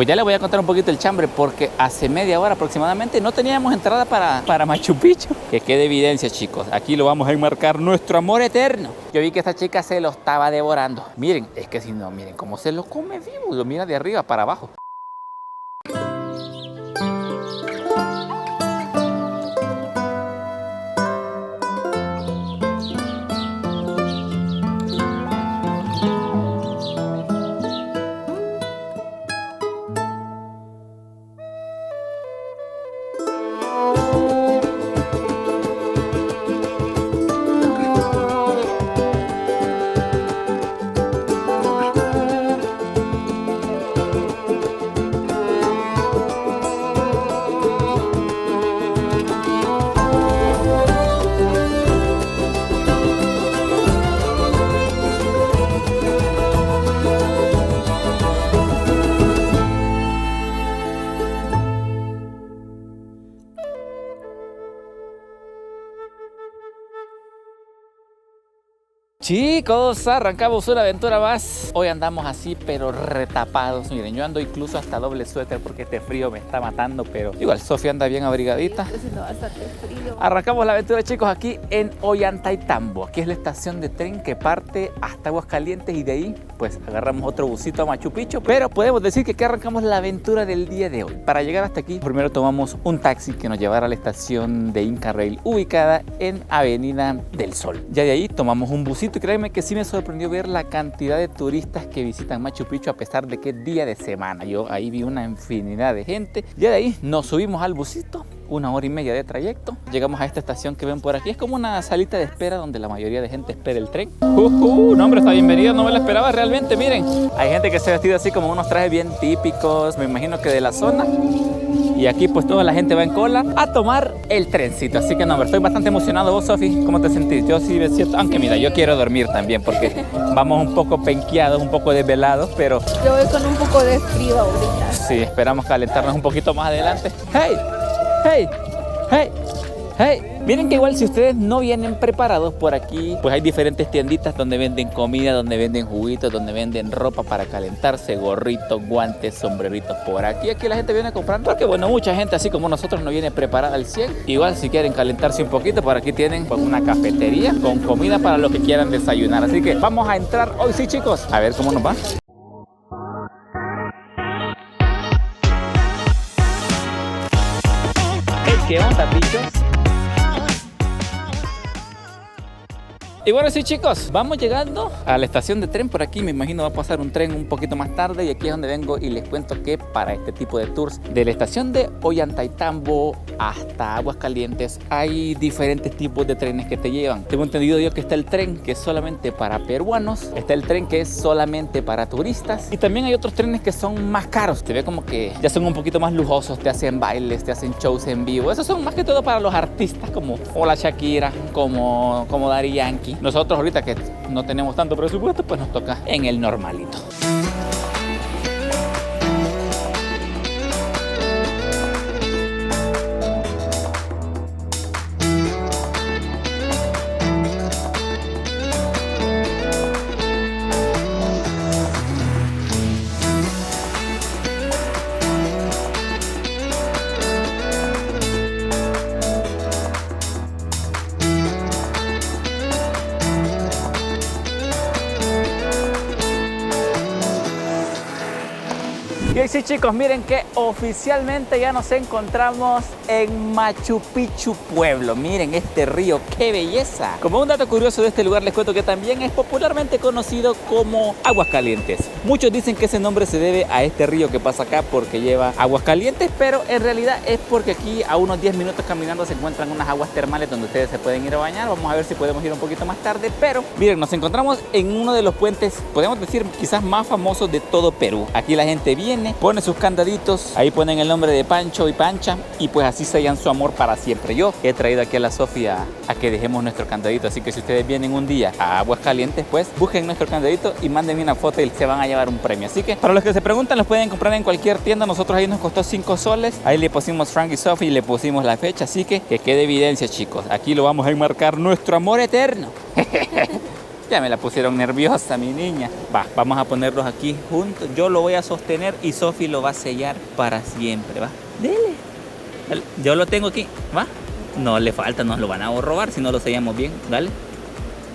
Pues ya les voy a contar un poquito el chambre, porque hace media hora aproximadamente no teníamos entrada para Machu Picchu. Que quede evidencia, chicos. Aquí lo vamos a enmarcar nuestro amor eterno. Yo vi que esta chica se lo estaba devorando. Miren, es que si no, miren cómo se lo come vivo. Lo mira de arriba para abajo. Chicos, arrancamos una aventura más. Hoy andamos así, pero retapados. Miren, yo ando incluso hasta doble suéter porque este frío me está matando, pero igual Sofía anda bien abrigadita. Sí, está bastante frío. Arrancamos la aventura, chicos, aquí en Ollantaytambo. Aquí es la estación de tren que parte hasta Aguascalientes y de ahí, pues, agarramos otro busito a Machu Picchu. Pero podemos decir que aquí arrancamos la aventura del día de hoy. Para llegar hasta aquí, primero tomamos un taxi que nos llevará a la estación de Inca Rail, ubicada en Avenida del Sol. Ya de ahí tomamos un busito. Y créeme que sí me sorprendió ver la cantidad de turistas que visitan Machu Picchu a pesar de que es día de semana. Yo ahí vi una infinidad de gente. Ya de ahí nos subimos al busito, 1 hora y media de trayecto. Llegamos a esta estación que ven por aquí. Es como una salita de espera donde la mayoría de gente espera el tren. No, hombre, está bienvenido. No me lo esperaba realmente, miren. Hay gente que se ha vestido así como unos trajes bien típicos, me imagino que de la zona. Y aquí pues toda la gente va en cola a tomar el trencito. Así que no, estoy bastante emocionado. ¿Vos, Sofi, cómo te sentís? Yo sí me siento, aunque mira, yo quiero dormir también porque vamos un poco penqueados, un poco desvelados, pero... Yo voy con un poco de frío ahorita. Sí, esperamos calentarnos un poquito más adelante. ¡Hey! ¡Hey! ¡Hey! ¡Hey! Miren que igual si ustedes no vienen preparados por aquí, pues hay diferentes tienditas donde venden comida, donde venden juguitos, donde venden ropa para calentarse, gorritos, guantes, sombreritos por aquí. Aquí la gente viene a comprar porque bueno, mucha gente así como nosotros no viene preparada al 100. Igual si quieren calentarse un poquito, por aquí tienen pues una cafetería con comida para lo que quieran desayunar. Así que vamos a entrar hoy sí, chicos, a ver cómo nos va. ¿Qué onda, bichos? Y bueno, sí, chicos, vamos llegando a la estación de tren. Por aquí me imagino va a pasar un tren un poquito más tarde. Y aquí es donde vengo y les cuento que para este tipo de tours de la estación de Ollantaytambo hasta Aguascalientes hay diferentes tipos de trenes que te llevan. Tengo entendido yo que está el tren que es solamente para peruanos, está el tren que es solamente para turistas y también hay otros trenes que son más caros. Te ve como que ya son un poquito más lujosos, te hacen bailes, te hacen shows en vivo. Esos son más que todo para los artistas como la Shakira, como Daddy Yankee. Nosotros ahorita que no tenemos tanto presupuesto, pues nos toca en el normalito. Y sí, chicos, miren que oficialmente ya nos encontramos en Machu Picchu pueblo. Miren este río, qué belleza. Como un dato curioso de este lugar les cuento que también es popularmente conocido como Aguascalientes. Muchos dicen que ese nombre se debe a este río que pasa acá porque lleva aguas calientes, pero en realidad es porque aquí a unos 10 minutos caminando se encuentran unas aguas termales donde ustedes se pueden ir a bañar. Vamos a ver si podemos ir un poquito más tarde, pero miren, nos encontramos en uno de los puentes, podemos decir quizás más famosos de todo Perú. Aquí la gente viene, pone sus candaditos, ahí ponen el nombre de Pancho y Pancha y pues así sellan su amor para siempre. Yo he traído aquí a la Sofía a que dejemos nuestro candadito, así que si ustedes vienen un día a Aguascalientes, pues busquen nuestro candadito y mándenme una foto y se van a llevar un premio. Así que para los que se preguntan, los pueden comprar en cualquier tienda. Nosotros ahí nos costó 5 soles, ahí le pusimos Frank y Sophie y le pusimos la fecha, así que quede evidencia, chicos. Aquí lo vamos a enmarcar nuestro amor eterno. Ya me la pusieron nerviosa, mi niña. Va, vamos a ponerlos aquí juntos. Yo lo voy a sostener y Sofi lo va a sellar para siempre, va. Dele. Yo lo tengo aquí, va. No le falta, nos lo van a robar si no lo sellamos bien, dale.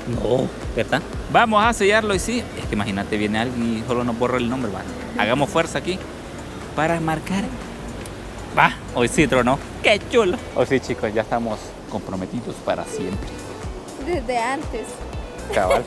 No, ¿verdad? Vamos a sellarlo y sí. Es que imagínate, viene alguien y solo nos borra el nombre, va. Hagamos fuerza aquí para marcar. Va, hoy sí tronó. ¡Qué chulo! Hoy sí, chicos, ya estamos comprometidos para siempre. Desde antes. Cabal.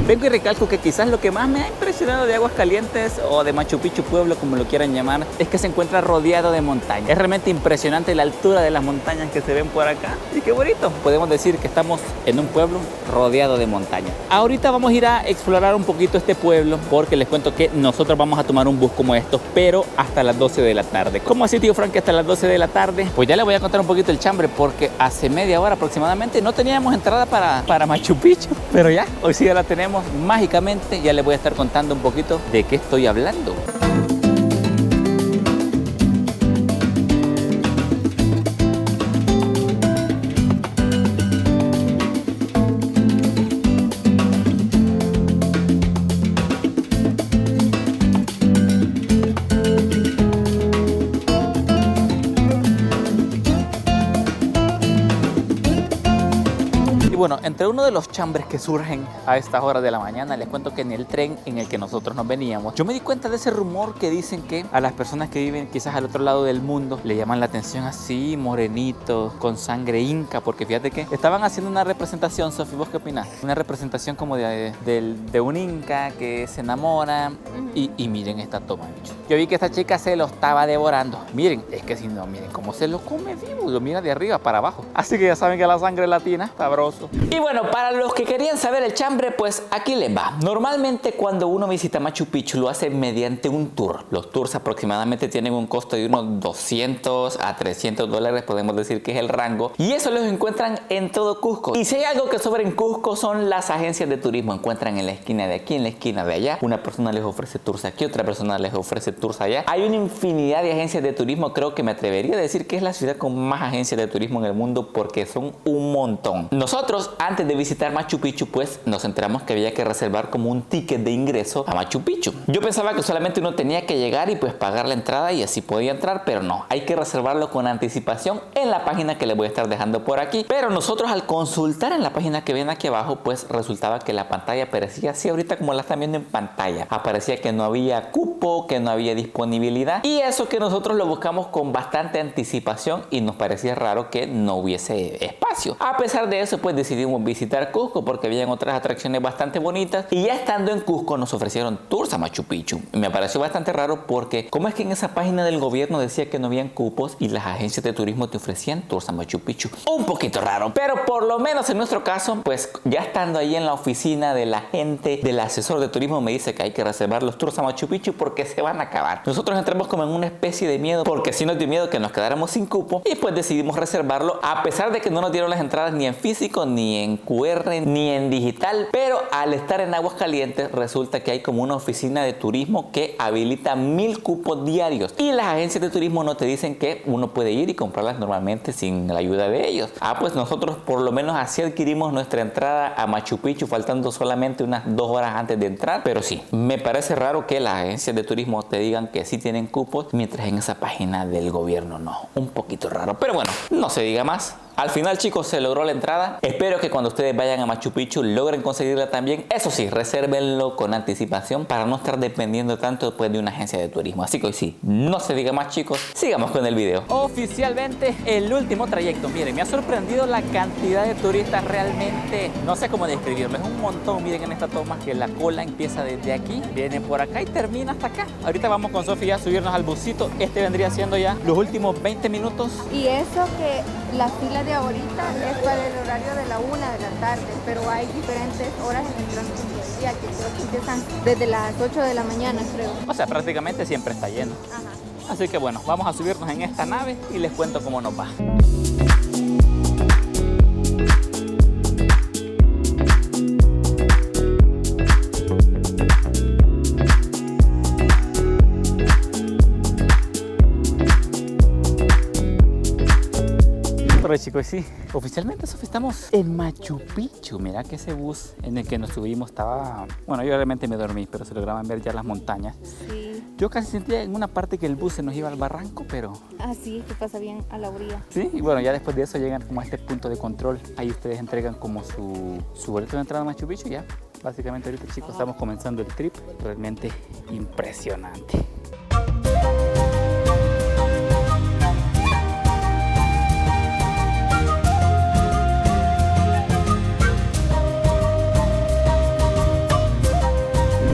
Vengo y recalco que quizás lo que más me ha impresionado de Aguascalientes o de Machu Picchu Pueblo, como lo quieran llamar, es que se encuentra rodeado de montañas. Es realmente impresionante la altura de las montañas que se ven por acá. Y qué bonito. Podemos decir que estamos en un pueblo rodeado de montañas. Ahorita vamos a ir a explorar un poquito este pueblo porque les cuento que nosotros vamos a tomar un bus como estos, pero hasta las 12 de la tarde. ¿Cómo así, tío Frank, que hasta las 12 de la tarde? Pues ya les voy a contar un poquito el chambre porque hace media hora aproximadamente no teníamos entrada para Machu Picchu. Pero ya, hoy sí ya la tenemos mágicamente. Ya les voy a estar contando un poquito de qué estoy hablando. Bueno, entre uno de los chambres que surgen a estas horas de la mañana, les cuento que en el tren en el que nosotros nos veníamos, yo me di cuenta de ese rumor que dicen que a las personas que viven quizás al otro lado del mundo le llaman la atención así, morenitos, con sangre inca, porque fíjate que estaban haciendo una representación, Sofi, ¿vos qué opinás? Una representación como de un inca que se enamora y miren esta toma, bicho. Yo vi que esta chica se lo estaba devorando. Miren, es que si no, miren cómo se lo come vivo, lo mira de arriba para abajo. Así que ya saben que la sangre latina, sabroso. Y bueno, para los que querían saber el chambre, pues aquí les va. Normalmente cuando uno visita Machu Picchu lo hace mediante un tour. Los tours aproximadamente tienen un costo de unos 200 a 300 dólares, podemos decir que es el rango. Y eso los encuentran en todo Cusco. Y si hay algo que sobra en Cusco son las agencias de turismo. Encuentran en la esquina de aquí, en la esquina de allá. Una persona les ofrece tours aquí, otra persona les ofrece tours allá. Hay una infinidad de agencias de turismo. Creo que me atrevería a decir que es la ciudad con más agencias de turismo en el mundo porque son un montón. Nosotros, antes de visitar Machu Picchu, pues nos enteramos que había que reservar como un ticket de ingreso a Machu Picchu. Yo pensaba que solamente uno tenía que llegar y pues pagar la entrada y así podía entrar, pero no, hay que reservarlo con anticipación en la página que les voy a estar dejando por aquí. Pero nosotros al consultar en la página que ven aquí abajo, pues resultaba que la pantalla aparecía así ahorita como la están viendo en pantalla. Aparecía que no había cupo, que no había disponibilidad, y eso que nosotros lo buscamos con bastante anticipación y nos parecía raro que no hubiese espacio. A pesar de eso, pues decidimos visitar Cusco porque habían otras atracciones bastante bonitas, y ya estando en Cusco nos ofrecieron tours a Machu Picchu. Y me pareció bastante raro porque ¿cómo es que en esa página del gobierno decía que no habían cupos y las agencias de turismo te ofrecían tours a Machu Picchu? Un poquito raro, pero por lo menos en nuestro caso, pues ya estando ahí en la oficina de la gente del asesor de turismo me dice que hay que reservar los tours a Machu Picchu porque se van a acabar. Nosotros entramos como en una especie de miedo porque sí nos dio miedo que nos quedáramos sin cupo y pues decidimos reservarlo, a pesar de que no nos dieron las entradas ni en físico, ni en QR, ni en digital. Pero al estar en Aguascalientes resulta que hay como una oficina de turismo que habilita 1000 cupos diarios, y las agencias de turismo no te dicen que uno puede ir y comprarlas normalmente sin la ayuda de ellos. Pues nosotros por lo menos así adquirimos nuestra entrada a Machu Picchu faltando solamente unas 2 horas antes de entrar. Pero sí, me parece raro que las agencias de turismo te digan que sí tienen cupos mientras en esa página del gobierno no. Un poquito raro, pero bueno, no se diga más. Al final, chicos, se logró la entrada. Espero que cuando ustedes vayan a Machu Picchu logren conseguirla también. Eso sí, resérvenlo con anticipación para no estar dependiendo tanto después de una agencia de turismo. Así que hoy sí, no se diga más, chicos. Sigamos con el video. Oficialmente, el último trayecto. Miren, me ha sorprendido la cantidad de turistas realmente. No sé cómo describirlo. Es un montón. Miren en esta toma que la cola empieza desde aquí, viene por acá y termina hasta acá. Ahorita vamos con Sofía a subirnos al busito. Este vendría siendo ya los últimos 20 minutos. Y eso que la fila de ahorita es para el horario de la 1 de la tarde, pero hay diferentes horas en el transcurso del día que creo que empiezan desde las 8 de la mañana, creo. O sea, prácticamente siempre está lleno. Ajá. Así que bueno, vamos a subirnos en esta nave y les cuento cómo nos va. Bueno chicos, sí, oficialmente Sofi, estamos en Machu Picchu. Mira que ese bus en el que nos subimos estaba... Bueno, yo realmente me dormí, pero se lograban ver ya las montañas. Sí. Yo casi sentía en una parte que el bus se nos iba al barranco, pero... Ah, sí, que pasa bien a la orilla. Sí, y bueno, ya después de eso llegan como a este punto de control. Ahí ustedes entregan como su boleto de entrada a Machu Picchu. Ya, básicamente ahorita chicos estamos comenzando el trip. Realmente impresionante.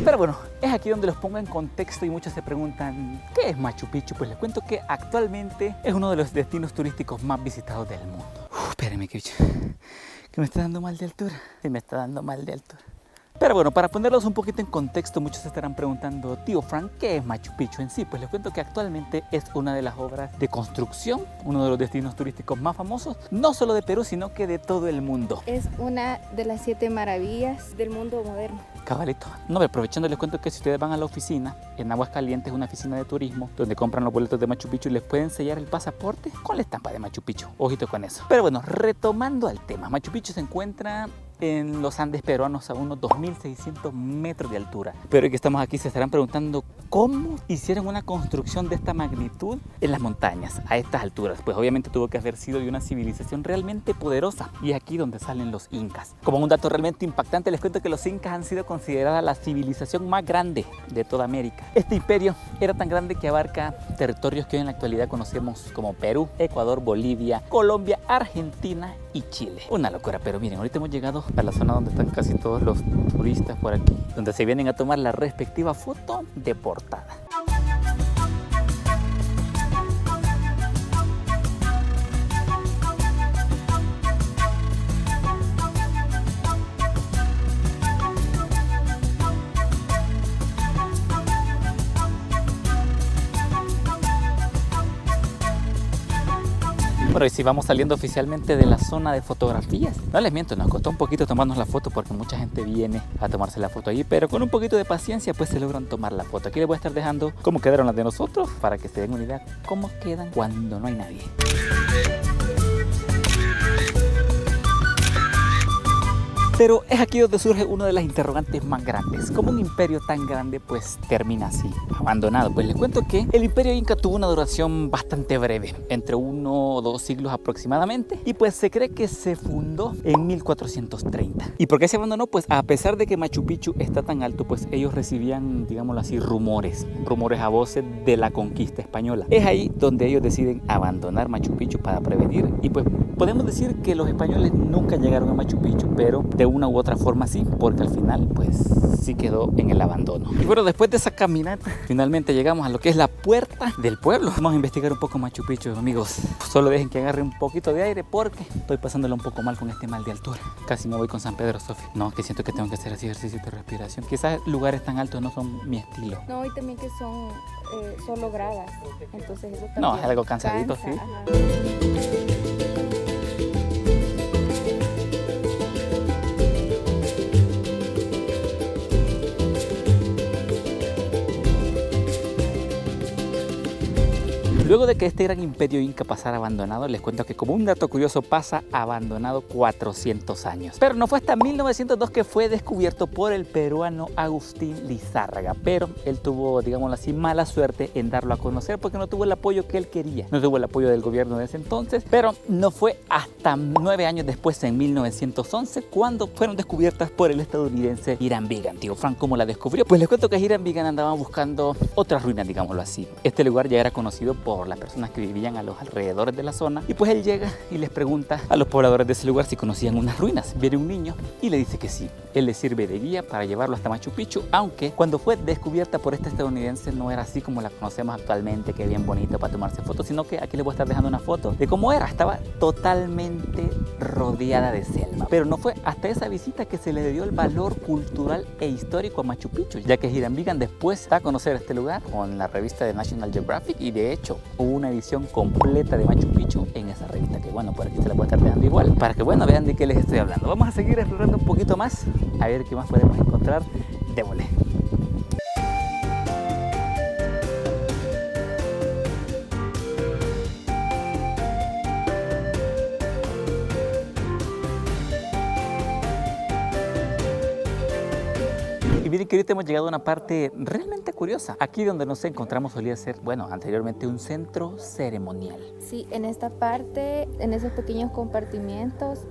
Pero bueno, es aquí donde los pongo en contexto y muchos se preguntan, ¿qué es Machu Picchu? Pues les cuento que actualmente es uno de los destinos turísticos más visitados del mundo. Espérenme que me está dando mal de altura. Sí, me está dando mal de altura. Pero bueno, para ponerlos un poquito en contexto, muchos se estarán preguntando, tío Frank, ¿qué es Machu Picchu en sí? Pues les cuento que actualmente es una de las obras de construcción, uno de los destinos turísticos más famosos, no solo de Perú, sino que de todo el mundo. Es una de las 7 maravillas del mundo moderno. Cabalito. No, aprovechando les cuento que si ustedes van a la oficina, en Aguascalientes, una oficina de turismo, donde compran los boletos de Machu Picchu y les pueden sellar el pasaporte con la estampa de Machu Picchu. Ojito con eso. Pero bueno, retomando al tema, Machu Picchu se encuentra en los Andes peruanos a unos 2.600 metros de altura. Pero que estamos aquí se estarán preguntando cómo hicieron una construcción de esta magnitud en las montañas a estas alturas. Pues obviamente tuvo que haber sido de una civilización realmente poderosa, y es aquí donde salen los incas. Como un dato realmente impactante, les cuento que los incas han sido considerada la civilización más grande de toda América. Este imperio era tan grande que abarca territorios que hoy en la actualidad conocemos como Perú, Ecuador, Bolivia, Colombia, Argentina y Chile. Una locura, pero miren, ahorita hemos llegado a la zona donde están casi todos los turistas por aquí, donde se vienen a tomar la respectiva foto de portada. Bueno, y si vamos saliendo oficialmente de la zona de fotografías, no les miento, nos costó un poquito tomarnos la foto porque mucha gente viene a tomarse la foto allí, pero con un poquito de paciencia pues se logran tomar la foto. Aquí les voy a estar dejando cómo quedaron las de nosotros para que se den una idea cómo quedan cuando no hay nadie. Pero es aquí donde surge una de las interrogantes más grandes. ¿Cómo un imperio tan grande pues termina así, abandonado? Pues les cuento que el imperio inca tuvo una duración bastante breve, entre 1 o 2 siglos aproximadamente, y pues se cree que se fundó en 1430. ¿Y por qué se abandonó? Pues a pesar de que Machu Picchu está tan alto, pues ellos recibían, digámoslo así, rumores a voces de la conquista española. Es ahí donde ellos deciden abandonar Machu Picchu para prevenir, y pues podemos decir que los españoles nunca llegaron a Machu Picchu, pero de una u otra forma sí, porque al final pues sí quedó en el abandono. Y bueno, después de esa caminata finalmente llegamos a lo que es la puerta del pueblo. Vamos a investigar un poco Machu Picchu, amigos. Solo dejen que agarre un poquito de aire porque estoy pasándolo un poco mal con este mal de altura. Casi me voy con San Pedro, Sofi. No, que siento que tengo que hacer así ejercicio de respiración. Quizás lugares tan altos no son mi estilo. No, y también que son solo gradas, entonces eso también No, es algo cansadito, cansa, sí. Ajá. Luego de que este gran imperio inca pasara abandonado, les cuento que como un dato curioso pasa abandonado 400 años. Pero no fue hasta 1902 que fue descubierto por el peruano Agustín Lizárraga, pero él tuvo, digámoslo así, mala suerte en darlo a conocer porque no tuvo el apoyo que él quería. No tuvo el apoyo del gobierno de ese entonces, pero no fue hasta 9 años después, en 1911, cuando fueron descubiertas por el estadounidense Hiram Bingham. Tío Frank, ¿cómo la descubrió? Pues les cuento que Hiram Bingham andaba buscando otras ruinas, digámoslo así. Este lugar ya era conocido por las personas que vivían a los alrededores de la zona, y pues él llega y les pregunta a los pobladores de ese lugar si conocían unas ruinas. Viene un niño y le dice que sí. Él le sirve de guía para llevarlo hasta Machu Picchu, aunque cuando fue descubierta por este estadounidense no era así como la conocemos actualmente, que es bien bonito para tomarse fotos, sino que aquí les voy a estar dejando una foto de cómo era. Estaba totalmente rodeada de selva. Pero no fue hasta esa visita que se le dio el valor cultural e histórico a Machu Picchu, ya que Hiram Bingham después da a conocer este lugar con la revista de National Geographic, y de hecho hubo una edición completa de Machu Picchu en esa revista, que bueno, por aquí se la voy a estar dejando igual para que bueno, vean de qué les estoy hablando. Vamos a seguir explorando un poquito más, a ver qué más podemos encontrar. Démosle. que ahorita hemos llegado a una parte realmente curiosa. Aquí donde nos encontramos solía ser, bueno, anteriormente un centro ceremonial. Sí, en esta parte, en esos pequeños compartimientos,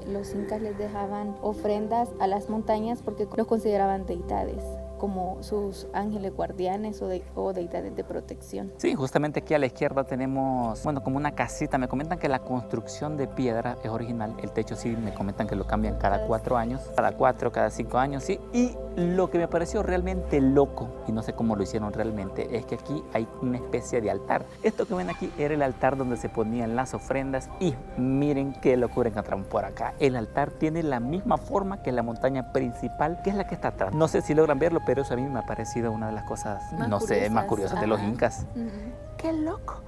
los incas les dejaban ofrendas a las montañas porque los consideraban deidades, como sus ángeles guardianes o deidades de protección. Sí, justamente aquí a la izquierda tenemos, bueno, como una casita. Me comentan que la construcción de piedra es original. El techo sí me comentan que lo cambian cada 4 años, cada 5 años, sí. Y lo que me pareció realmente loco, y no sé cómo lo hicieron realmente, es que aquí hay una especie de altar. Esto que ven aquí era el altar donde se ponían las ofrendas y miren qué locura encontramos por acá. El altar tiene la misma forma que la montaña principal, que es la que está atrás. No sé si logran verlo, pero eso a mí me ha parecido una de las cosas, más curiosas de los incas. ¡Qué loco!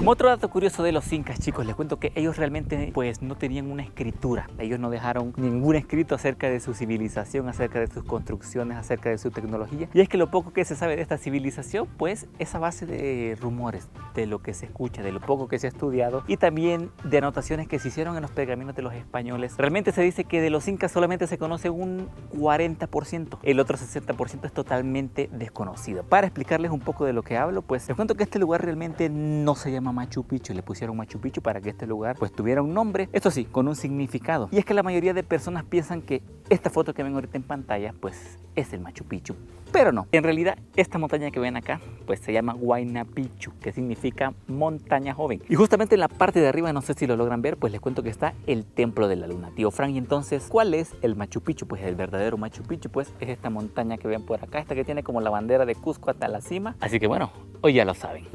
Como otro dato curioso de los incas, chicos, les cuento que ellos realmente pues no tenían una escritura. Ellos no dejaron ningún escrito acerca de su civilización, acerca de sus construcciones, acerca de su tecnología. Y es que lo poco que se sabe de esta civilización pues es a base de rumores, de lo que se escucha, de lo poco que se ha estudiado y también de anotaciones que se hicieron en los pergaminos de los españoles. Realmente se dice que de los incas solamente se conoce un 40%, el otro 60% es totalmente desconocido. Para explicarles un poco de lo que hablo, pues les cuento que este lugar realmente no se llama Machu Picchu, le pusieron Machu Picchu para que este lugar pues tuviera un nombre, esto sí, con un significado. Y es que la mayoría de personas piensan que esta foto que ven ahorita en pantalla pues es el Machu Picchu, pero no. En realidad esta montaña que ven acá pues se llama Huayna Picchu, que significa montaña joven. Y justamente en la parte de arriba, no sé si lo logran ver, pues les cuento que está el templo de la luna, tío Frank. Y entonces, ¿cuál es el Machu Picchu? Pues el verdadero Machu Picchu pues es esta montaña que ven por acá, esta que tiene como la bandera de Cusco hasta la cima. Así que bueno, hoy ya lo saben.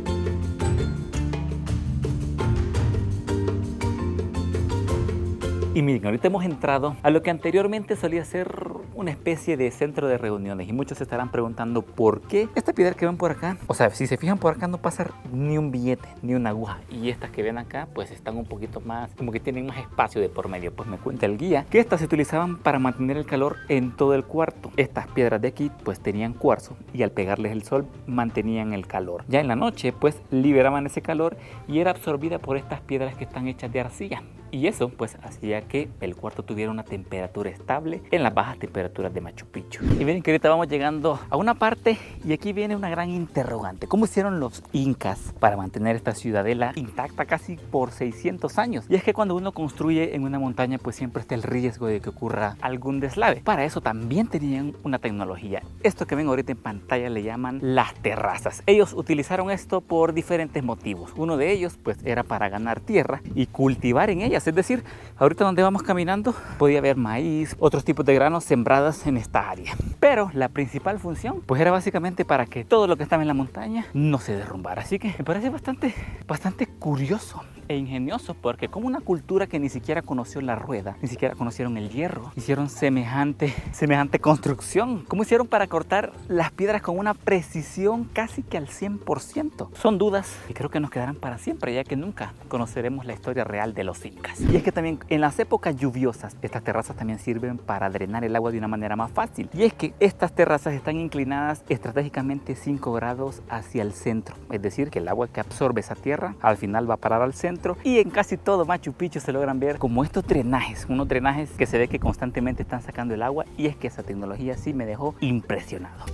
Y miren, ahorita hemos entrado a lo que anteriormente solía ser una especie de centro de reuniones y muchos se estarán preguntando por qué esta piedra que ven por acá, o sea, si se fijan por acá no pasa ni un billete, ni una aguja, y estas que ven acá pues están un poquito más, como que tienen más espacio de por medio. Pues me cuenta el guía que estas se utilizaban para mantener el calor en todo el cuarto. Estas piedras de aquí pues tenían cuarzo y al pegarles el sol mantenían el calor. Ya en la noche pues liberaban ese calor y era absorbida por estas piedras que están hechas de arcilla. Y eso pues hacía que el cuarto tuviera una temperatura estable en las bajas temperaturas de Machu Picchu. Y miren que ahorita vamos llegando a una parte y aquí viene una gran interrogante. ¿Cómo hicieron los incas para mantener esta ciudadela intacta casi por 600 años? Y es que cuando uno construye en una montaña pues siempre está el riesgo de que ocurra algún deslave. Para eso también tenían una tecnología. Esto que ven ahorita en pantalla le llaman las terrazas. Ellos utilizaron esto por diferentes motivos. Uno de ellos pues era para ganar tierra y cultivar en ella. Es decir, ahorita donde vamos caminando podía haber maíz, otros tipos de granos sembradas en esta área. Pero la principal función pues era básicamente para que todo lo que estaba en la montaña no se derrumbara. Así que me parece bastante curioso e ingenioso, porque como una cultura que ni siquiera conoció la rueda, ni siquiera conocieron el hierro, hicieron semejante construcción. ¿Cómo hicieron para cortar las piedras con una precisión casi que al 100%? Son dudas que creo que nos quedarán para siempre, ya que nunca conoceremos la historia real de los incas. Y es que también en las épocas lluviosas estas terrazas también sirven para drenar el agua de una manera más fácil. Y es que estas terrazas están inclinadas estratégicamente 5 grados hacia el centro, es decir, que el agua que absorbe esa tierra al final va a parar al centro. Y en casi todo Machu Picchu se logran ver como estos drenajes, unos drenajes que se ve que constantemente están sacando el agua, y es que esa tecnología sí me dejó impresionado.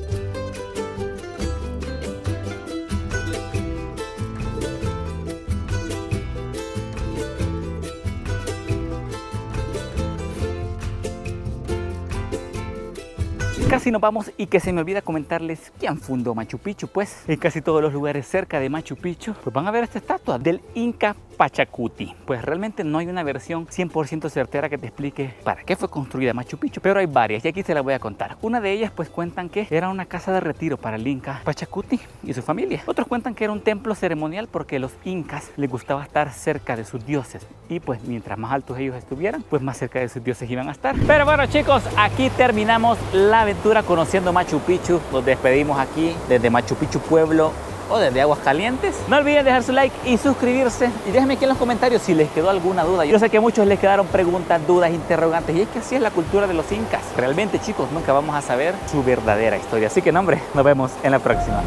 Casi nos vamos y que se me olvida comentarles quién fundó Machu Picchu. Pues en casi todos los lugares cerca de Machu Picchu pues van a ver esta estatua del Inca Pachacuti. Pues realmente no hay una versión 100% certera que te explique para qué fue construida Machu Picchu, pero hay varias y aquí se las voy a contar. Una de ellas pues cuentan que era una casa de retiro para el Inca Pachacuti y su familia. Otros cuentan que era un templo ceremonial porque a los incas les gustaba estar cerca de sus dioses y pues mientras más altos ellos estuvieran pues más cerca de sus dioses iban a estar. Pero bueno chicos, aquí terminamos la aventura conociendo Machu Picchu. Nos despedimos aquí desde Machu Picchu Pueblo o desde Aguascalientes. No olviden dejar su like y suscribirse. Y déjenme aquí en los comentarios si les quedó alguna duda. Yo sé que a muchos les quedaron preguntas, dudas, interrogantes. Y es que así es la cultura de los incas. Realmente, chicos, nunca vamos a saber su verdadera historia. Así que, no, hombre, nos vemos en la próxima.